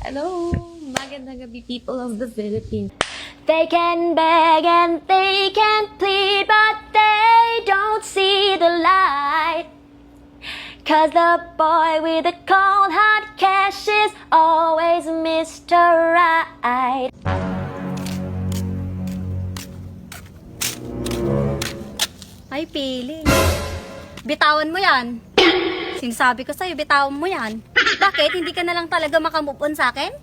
Hello, magandang gabi people of the Philippines. They can beg and they can plead, but they don't see the light. Cause the boy with the cold hard cash is always Mr. Right. Ay, Pili. Bitawan mo yan. Sinasabi ko sa'yo, bitawan mo yan. Bakit? Hindi ka na lang talaga makamove on sa akin?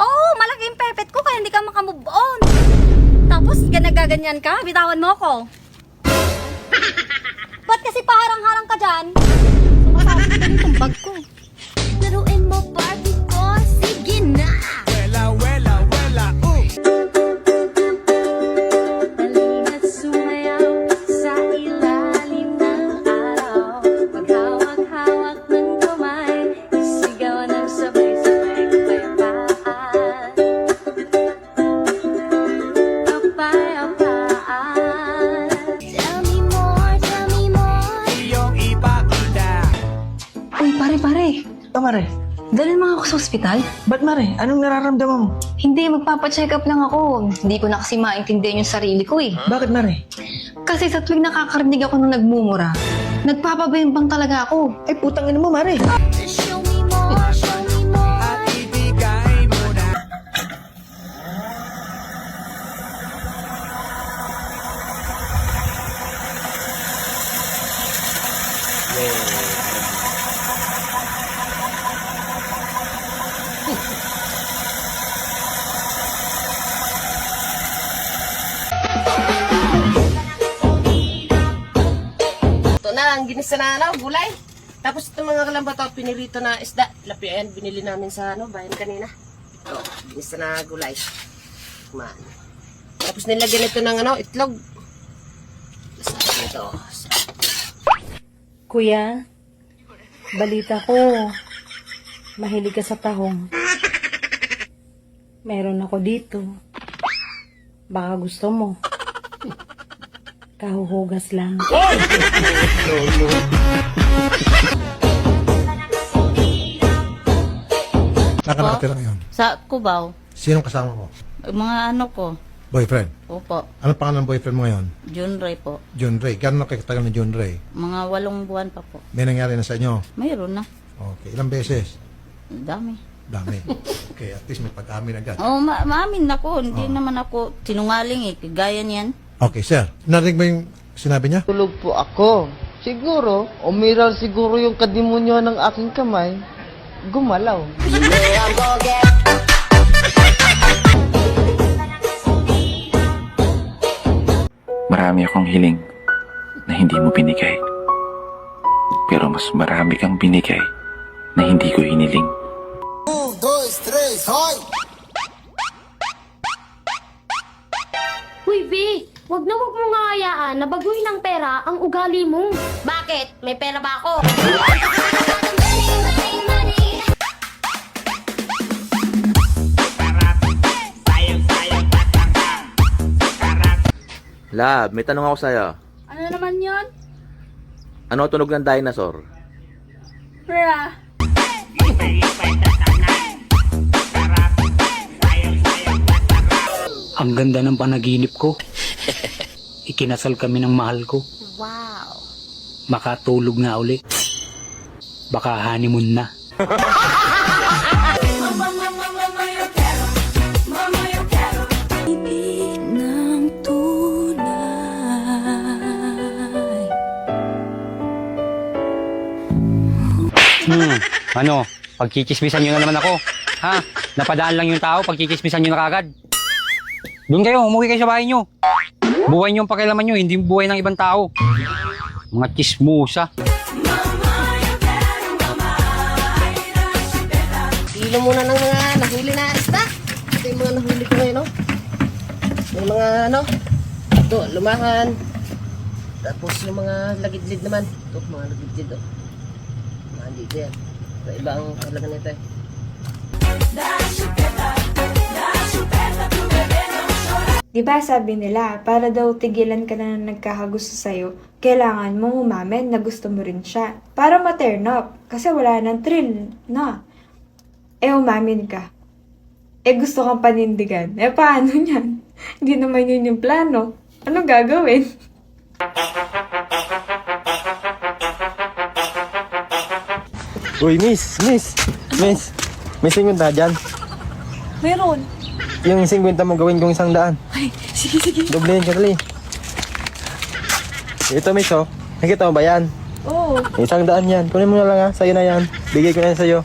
Oo, malaking pepet ko kaya hindi ka makamove on. Tapos, nagaganyan ka, bitawan mo ako. Ba't kasi paharang-harang ka dyan? Sumasabi ko itong bag ko. Laruin mo Barbie ko, sige na! Halina't sumayaw sa ilalim ng araw. Maghawak-hawak ng kamay, isigaw ng sabay-sabay kapayapaan. Kapayapaan. Tell me more, tell me more. Iyong ipakita. Uy, pare. Mare, Dalhin mo ako sa ospital. ba't Mare? Anong nararamdaman mo? Hindi, magpapacheck up lang ako. Hindi ko na kasi maintindihan yung sarili ko eh. Bakit Mare? Kasi sa tuwing nakakarinig ako ng nagmumura, nagpapabimbang talaga ako. Ay putang ina mo Mare. Show me more, show me more. At ibigay mo na. Ito na, ang ginisa na gulay. Tapos itong mga kalambato, pinirito na isda. Lapi, ayan, binili namin sa bayan kanina. Ito, ginisa na gulay. Man. Tapos nilagyan ito ng itlog. Sabi ito. Kuya, balita ko, mahilig ka sa tahong. Meron ako dito. Baka gusto mo. Kahuhugas lang. Saan ka nakatira ngayon? Sa Cubao, Sinong kasama mo? mga ano ko, Boyfriend? opo, Anong pangalan ng boyfriend mo ngayon? June Ray po. John Ray. Gano'n nakikitagal ni John Ray? Mga 8 buwan pa po. May nangyari na sa inyo? Mayroon na. Okay. Ilang beses? Dami. Dami. Okay, at least may pag-amin agad. Oo, maamin na ko. Hindi naman ako sinungaling eh. Gaya niyan. Okay, sir. Narinig mo yung sinabi niya? Tulog po ako. Siguro, umiral siguro yung kadimonyo ng aking kamay. Gumalaw. Marami akong hiling na hindi mo binigay. Pero mas marami kang binigay na hindi ko hiniling. Uy, B, wag mo nga hayaan na baguhin ng pera ang ugali mo. Bakit? May pera ba ako? Lab, may tanong ako sa'yo. Ano naman yon? Ano tunog ng dinosaur? Ra. Ang ganda ng panaginip ko. Ikinasal kami ng mahal ko. Wow. Makatulog na uli. Baka honeymoon na. Ano? Pagkikismisan nyo na naman ako. Ha? Napadaan lang yung tao, pagkikismisan nyo na kagad. Doon kayo, umuwi kayo sa bahay nyo. Buhay nyo ang pakialaman nyo, hindi buhay ng ibang tao. Mga chismusa. Kilo muna ng mga nahuli na isda. Ito yung mga nahuli ko ngayon, no? May mga ito, lumahan. Tapos yung mga lagidlid naman. Ito, mga lagidlid, oh. Mga dito yan. Ito, iba ang halaga nito, eh. Diba sabi nila, para daw tigilan ka na nagkakagusto sa'yo, kailangan mong umamin na gusto mo rin siya. Para ma-turn up, kasi wala nang thrill na. Eh umamin ka. Eh gusto kang panindigan. Eh paano niyan? Hindi naman yun yung plano. Ano gagawin? Uy, miss. May 50 dyan. Meron. Yung 50 mo gawin kong 100. Ay, sige. Doblehin ka dali. Ito, miss, oh. Nakita mo ba yan? Oo. 100 yan. Kunin mo na lang, ha. Sa'yo na yan. Bigay ko na yan sa'yo.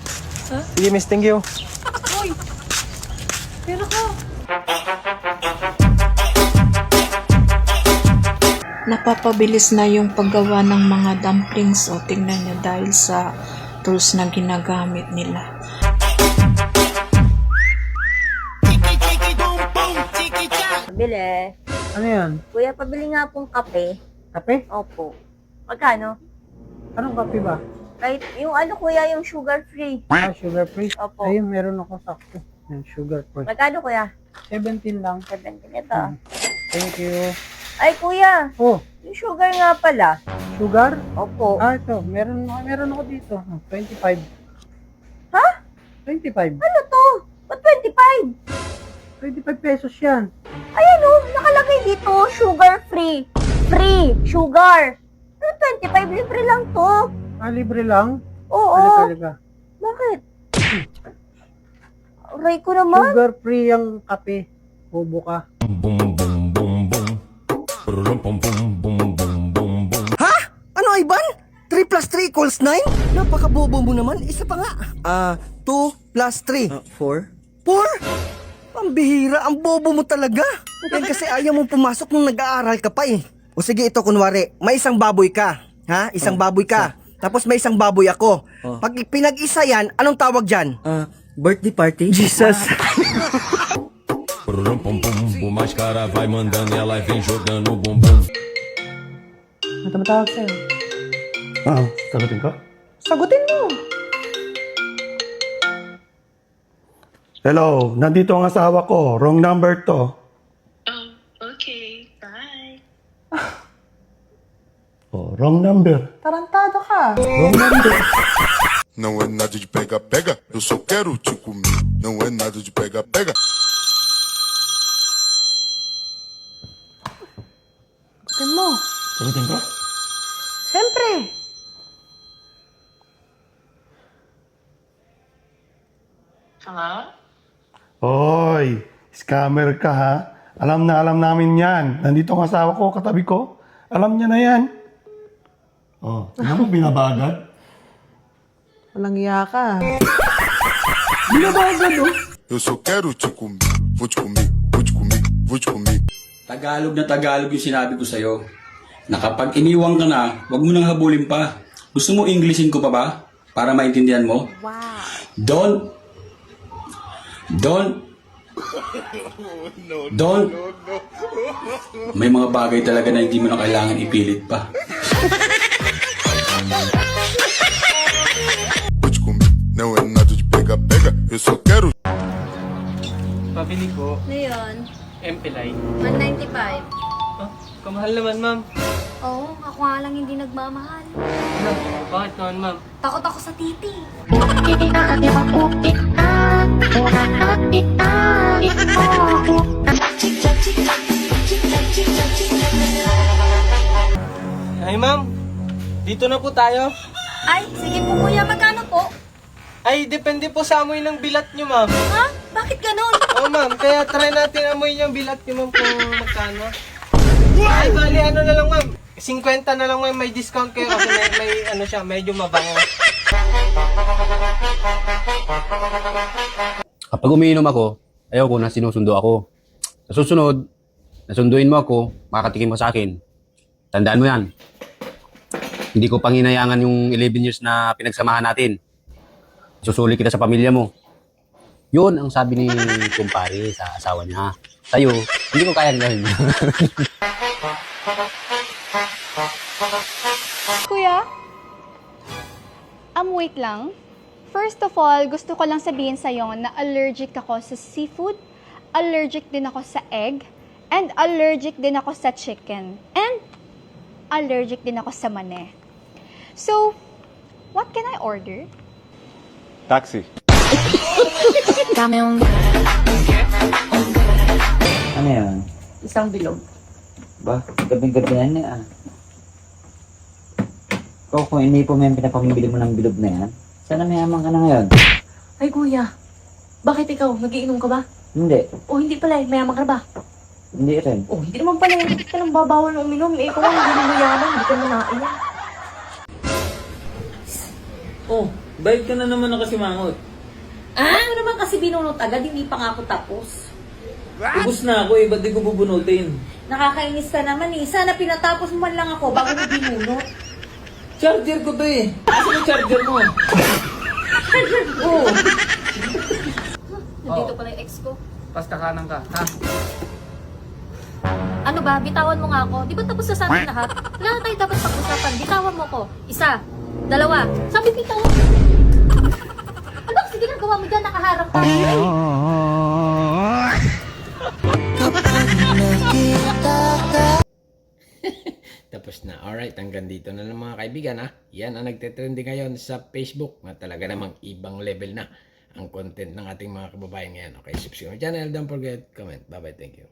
Huh? Sige, miss. Thank you. Uy. Pero ka. Napapabilis na yung paggawa ng mga dumplings o tingnan nyo dahil sa tools na ginagamit nila. Bili. Ano yan? Kuya, pabili nga pong kape. Kape? Opo. Magkano? Anong kape ba? Kahit yung ano kuya, yung sugar free. Sugar free? Opo. Ayun, meron ako sakto. Yan, sugar free. Magkano kuya? 17 lang. 17 ito. Thank you. Ay kuya, Oh, yung sugar nga pala. sugar? Opo. Ito. Meron ako dito. 25. Ha? 25. Ano to? Ba't 25? 25 pesos yan. Ayan o, nakalagay dito, sugar free. Free, sugar. Ano 25? Libre lang to. Libre lang? Oo. Halika. Bakit? Aray ko naman. Sugar free ang kape. Bobo ka. Ano, Ivan? 3 plus 3 equals 9? Napakabobo mo naman. Isa pa nga. 2 plus 3. 4. 4? Pambihira, ang bobo mo talaga. Yan kasi ayaw mong pumasok nung nag-aaral ka pa eh. O sige, ito kunwari, may isang baboy ka. Ha? Isang baboy ka. Tapos may isang baboy ako. Pag pinag-isa yan, anong tawag dyan? Birthday party? Jesus. Mas cara vai mandando e ela vem jogando o bumbum. Ano tumatawag sa'yo? Sagutin ko? Sagutin mo. Hello, nandito ang asawa ko. Wrong number to. Okay, bye. Wrong number. Tarantado ka. Wrong number. Não é nada de pega-pega, eu só quero te comer. Não é nada de pega-pega. Sagutin mo. Sagutin ko? Siyempre. Hello? Hoy, scammer ka ha? Alam namin yan. Nandito ang asawa ko, katabi ko. Alam niya na yan. Oh, tingnan mo binabagad. Walang iya ka. Binabagad, oh. Eu só quero te comer. Vou te comer, vou te comer, vou te comer. Tagalog na Tagalog yung sinabi ko sa'yo. Na kapag iniwang ka na, wag mo nang habulin pa. Gusto mo Englishin ko pa ba? Para maintindihan mo? Wow. Don't. May mga bagay talaga na hindi mo na kailangan ipilit pa. Vou te comer. Não é nada de pega-pega, eu só quero. Pabili ko, Ano yun? MP line. 195. Kamahal naman, ma'am. Oo, ako nga lang hindi nagmamahal. Bakit naman, ma'am? Takot ako sa titi. Ay, ma'am. Dito na po tayo. Ay, sige po kuya, magkano po? Ay, depende po sa amoy ng bilat nyo, ma'am. Ha? Bakit ganun? Oo, ma'am. Kaya try natin amoy yung bilat nyo, ma'am, kung magkano. Ay, bali, ano na lang, ma'am. 50 na lang, ma'am. May discount kayo kasi may ano siya, medyo mabango. Kapag umiinom ako, ayaw ko na sinusundo ako. Sa susunod, nasunduin mo ako, makakatikim mo sa akin. Tandaan mo yan. Hindi ko panginayangan yung 11 years na pinagsamahan natin. Susuli kita sa pamilya mo. Yun ang sabi ni kumpare sa asawa niya. Sa'yo, hindi ko kayang gawin. Kuya? Wait lang. First of all, gusto ko lang sabihin sa'yo na allergic ako sa seafood, allergic din ako sa egg, and allergic din ako sa chicken. And allergic din ako sa mane. So, what can I order? Taxi. Ano yan? Isang bilog. Ba, gabing-gabi na yan ah. Ikaw kung inipo mo yung pinapakibili mo ng bilog na yan, sana mayaman ka na ngayon. Ay, kuya. Bakit ikaw? Nagiinom ka ba? Hindi, O hindi pala, mayaman ka na ba? hindi rin. O hindi naman pala, hindi ka lang babawal ng uminom. Eh, ikaw hindi mo mayaman, hindi ka manain. Oh, bayad ka na naman ng kasimangot. Ano naman kasi binunot agad, hindi pa nga ako tapos. Ubus na ako eh, ba't di ko bubunutin? Nakakainis ka naman eh. Sana pinatapos mo man lang ako bago mo binunot. Charger ko to eh. Kasi yung charger mo. Oo. Nandito pala yung ex ko. Basta kanan ka, ha? Ano ba? Bitawan mo nga ako. Di ba tapos na sa atin lahat? Wala na tayo dapat pag-usapan. Bitawan mo ko. Isa. Dalawa. Sabi bitawan. Ano kasi ginagawa mo dyan? Nakaharap tayo. Tapos na. Alright, hanggang dito na lang mga kaibigan ha. Yan ang nagtitrending ngayon sa Facebook na talaga namang ibang level na ang content ng ating mga kababayan ngayon. Okay, subscribe my channel. Don't forget, comment. Bye-bye. Thank you.